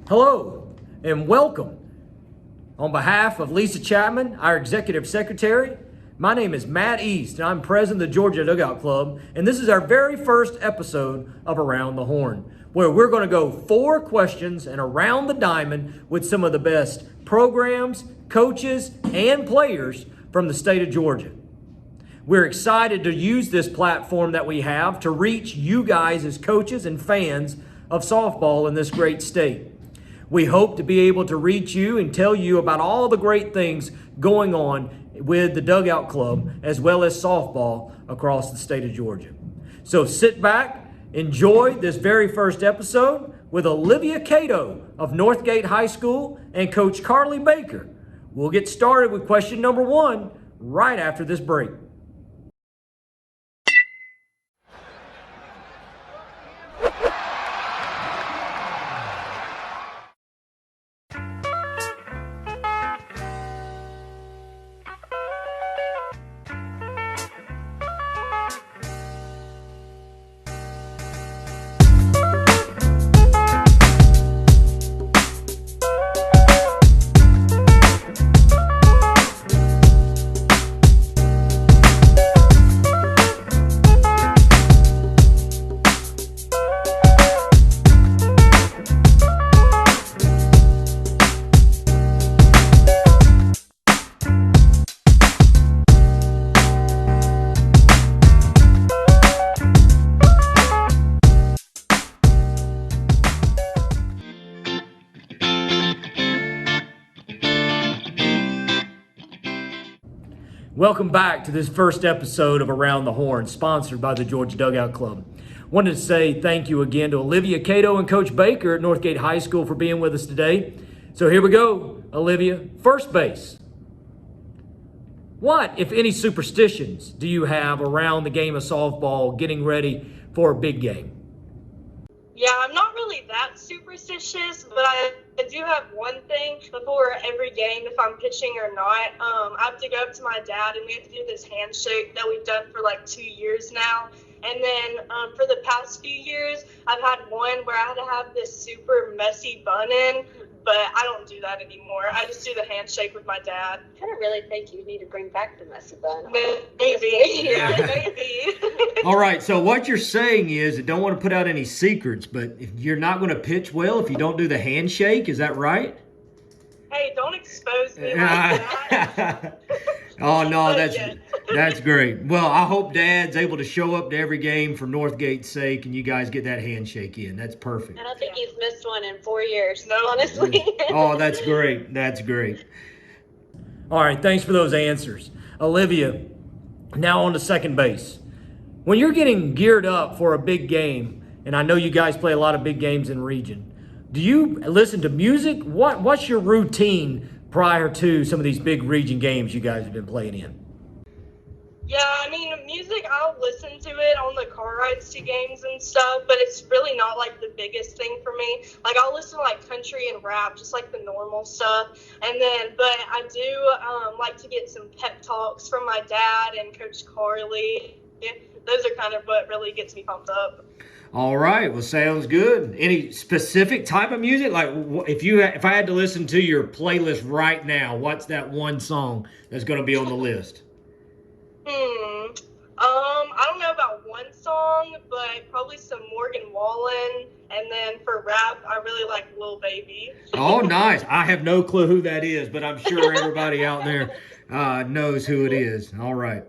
Hello and welcome. On behalf of Lisa Chapman, our Executive Secretary, my name is Matt East and I'm President of the Georgia Dugout Club, and this is our very first episode of Around the Horn, where we're going to go 4 questions and around the diamond with some of the best programs, coaches, and players from the state of Georgia. We're excited to use this platform that we have to reach you guys as coaches and fans of softball in this great state. We hope to be able to reach you and tell you about all the great things going on with the Dugout Club as well as softball across the state of Georgia. So sit back, enjoy this very first episode with Olivia Cato of Northgate High School and Coach Carleigh Baker. We'll get started with question number 1 right after this break. Welcome back to this first episode of Around the Horn, sponsored by the Georgia Dugout Club. Wanted to say thank you again to Olivia Cato and Coach Baker at Northgate High School for being with us today. So here we go, Olivia. First base. What, if any, superstitions do you have around the game of softball getting ready for a big game? Yeah, I'm not really that superstitious, but I do have one thing before every game, if I'm pitching or not. I have to go up to my dad, and we have to do this handshake that we've done for like 2 years now. And then for the past few years, I've had one where I had to have this super messy bun in, but I don't do that anymore. I just do the handshake with my dad. I kind of really think you need to bring back the messy bun. Maybe. Yeah, maybe. All right, so what you're saying is, I don't want to put out any secrets, but if you're not going to pitch well if you don't do the handshake, is that right? Hey, don't expose me like that. Oh, no, that's great. Well, I hope Dad's able to show up to every game for Northgate's sake, and you guys get that handshake in. That's perfect. I don't think he's missed one in 4 years, honestly. Oh, that's great. That's great. All right, thanks for those answers. Olivia, now on to second base. When you're getting geared up for a big game, and I know you guys play a lot of big games in region, do you listen to music? What's your routine prior to some of these big region games you guys have been playing in? Yeah, I mean, music, I'll listen to it on the car rides to games and stuff, but it's really not, like, the biggest thing for me. Like, I'll listen to, like, country and rap, just, like, the normal stuff. And then, but I do like to get some pep talks from my dad and Coach Carleigh. Those are kind of what really gets me pumped up. All right, well, sounds good. Any specific type of music? Like, if I had to listen to your playlist right now, what's that one song that's going to be on the list? I don't know about one song, but probably some Morgan Wallen. And then for rap, I really like Lil Baby. Oh, nice. I have no clue who that is, but I'm sure everybody out there knows who it is. All right.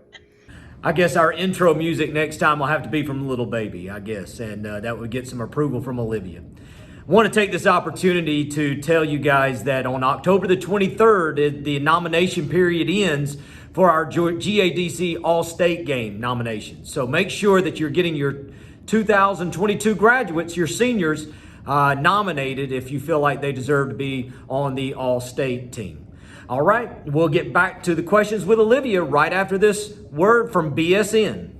I guess our intro music next time will have to be from Lil Baby, I guess, and that would get some approval from Olivia. I want to take this opportunity to tell you guys that on October the 23rd, the nomination period ends for our GADC All-State Game nominations. So make sure that you're getting your 2022 graduates, your seniors, nominated if you feel like they deserve to be on the All-State team. All right, we'll get back to the questions with Olivia right after this word from BSN.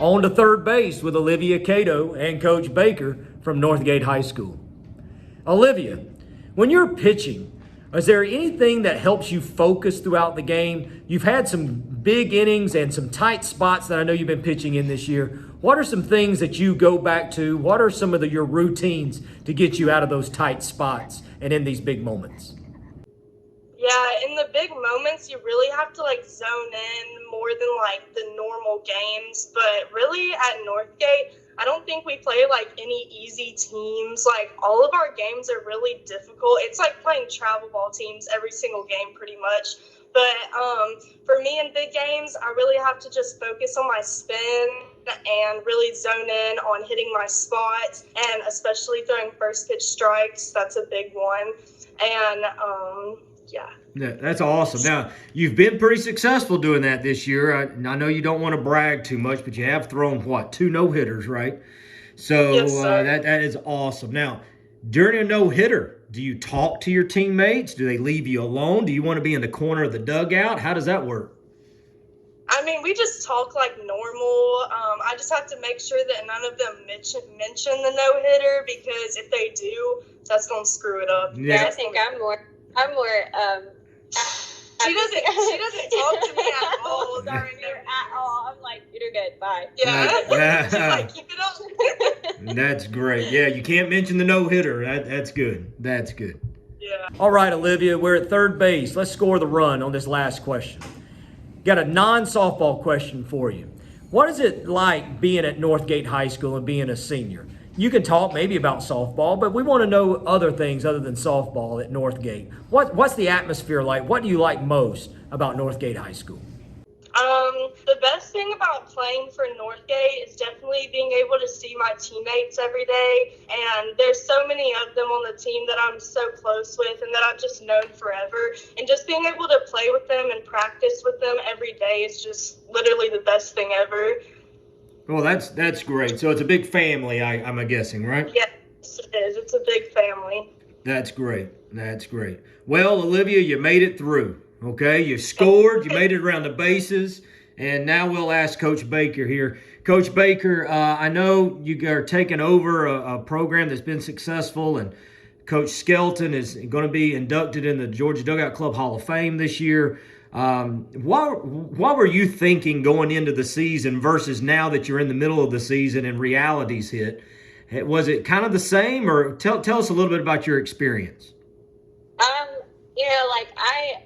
On to third base with Olivia, Cato, and Coach Baker from Northgate High School. Olivia, when you're pitching, is there anything that helps you focus throughout the game? You've had some big innings and some tight spots that I know you've been pitching in this year. What are some things that you go back to? What are some of your routines to get you out of those tight spots and in these big moments? Yeah, in the big moments, you really have to zone in more than the normal games. But really at Northgate, I don't think we play any easy teams. All of our games are really difficult. It's like playing travel ball teams every single game pretty much. But for me in big games, I really have to just focus on my spin and really zone in on hitting my spot, and especially throwing first pitch strikes. That's a big one. And yeah. That's awesome. Now, you've been pretty successful doing that this year. I know you don't want to brag too much, but you have thrown, 2 no-hitters, right? So yes, that is awesome. Now, during a no-hitter, do you talk to your teammates? Do they leave you alone? Do you want to be in the corner of the dugout? How does that work? I mean, we just talk like normal. I just have to make sure that none of them mention the no-hitter, because if they do, that's going to screw it up. Yeah, I think I'm more she doesn't talk to me at all. Sorry, at all. I'm like, you're good, bye. Yeah. She's like, keep it up. That's great. Yeah, you can't mention the no-hitter. That's good. That's good. Yeah. All right, Olivia, we're at third base. Let's score the run on this last question. Got a non-softball question for you. What is it like being at Northgate High School and being a senior? You can talk maybe about softball, but we want to know other things other than softball at Northgate. What's the atmosphere like? What do you like most about Northgate High School? The best thing about playing for Northgate is definitely being able to see my teammates every day. And there's so many of them on the team that I'm so close with and that I've just known forever. And just being able to play with them and practice with them every day is just literally the best thing ever. Well, that's great. So it's a big family, I'm guessing, right? Yes, it is. It's a big family. That's great. That's great. Well, Olivia, you made it through. Okay, you scored. You made it around the bases. And now we'll ask Coach Baker here. Coach Baker, I know you are taking over a program that's been successful, and Coach Skelton is going to be inducted in the Georgia Dugout Club Hall of Fame this year. What were you thinking going into the season versus now that you're in the middle of the season and realities hit? Was it kind of the same, or tell us a little bit about your experience?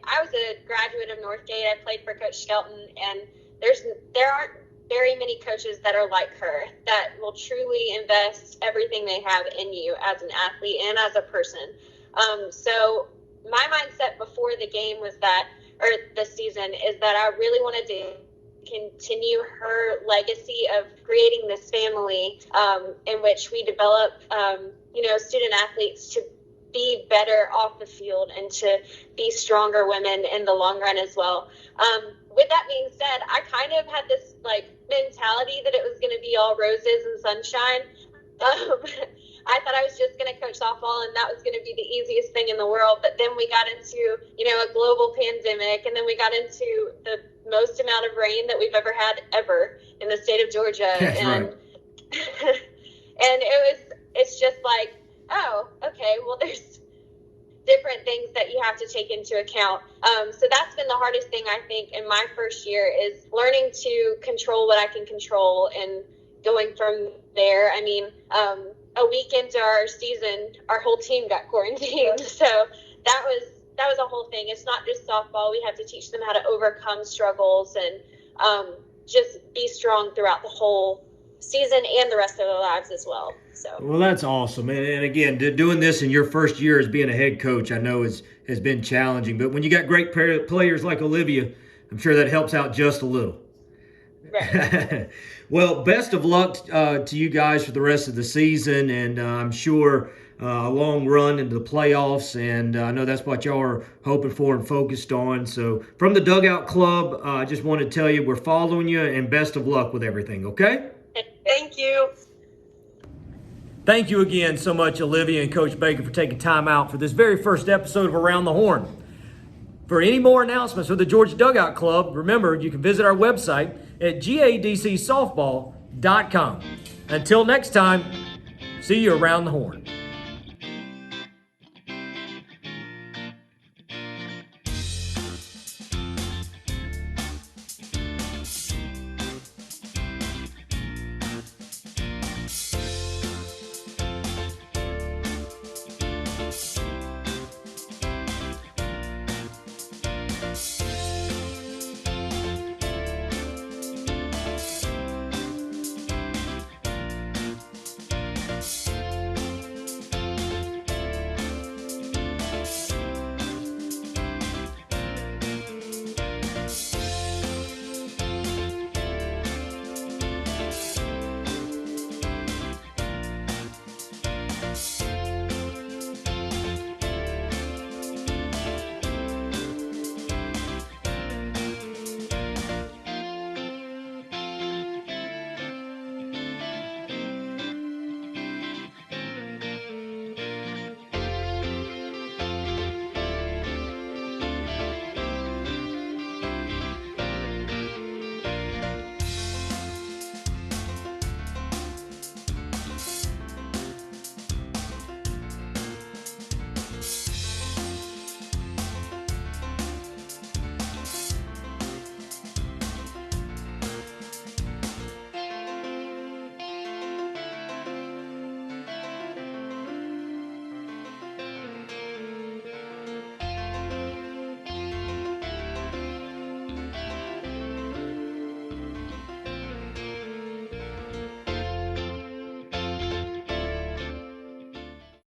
I was a graduate of Northgate. I played for Coach Skelton, and there aren't very many coaches that are like her, that will truly invest everything they have in you as an athlete and as a person. So my mindset before the game was that, or this season, is that I really wanted to continue her legacy of creating this family in which we develop, student athletes to be better off the field and to be stronger women in the long run as well. With that being said, I kind of had this mentality that it was going to be all roses and sunshine. I thought I was just going to coach softball and that was going to be the easiest thing in the world. But then we got into, a global pandemic, and then we got into the most amount of rain that we've ever had in the state of Georgia. That's and right. and it's just like, oh, okay, well, there's different things that you have to take into account. So that's been the hardest thing, I think, in my first year, is learning to control what I can control and going from there. I mean, a week into our season, our whole team got quarantined. So that was a whole thing. It's not just softball. We have to teach them how to overcome struggles and just be strong throughout the whole season and the rest of their lives as well. Well, that's awesome. And again, doing this in your first year as being a head coach, I know has been challenging. But when you got great players like Olivia, I'm sure that helps out just a little. Right. Well, best of luck to you guys for the rest of the season, and I'm sure a long run into the playoffs, and I know that's what y'all are hoping for and focused on. So from the Dugout Club, I just want to tell you we're following you, and best of luck with everything, okay? Thank you. Thank you again so much, Olivia and Coach Baker, for taking time out for this very first episode of Around the Horn. For any more announcements with the Georgia Dugout Club, remember you can visit our website at gadcsoftball.com. Until next time, see you around the horn.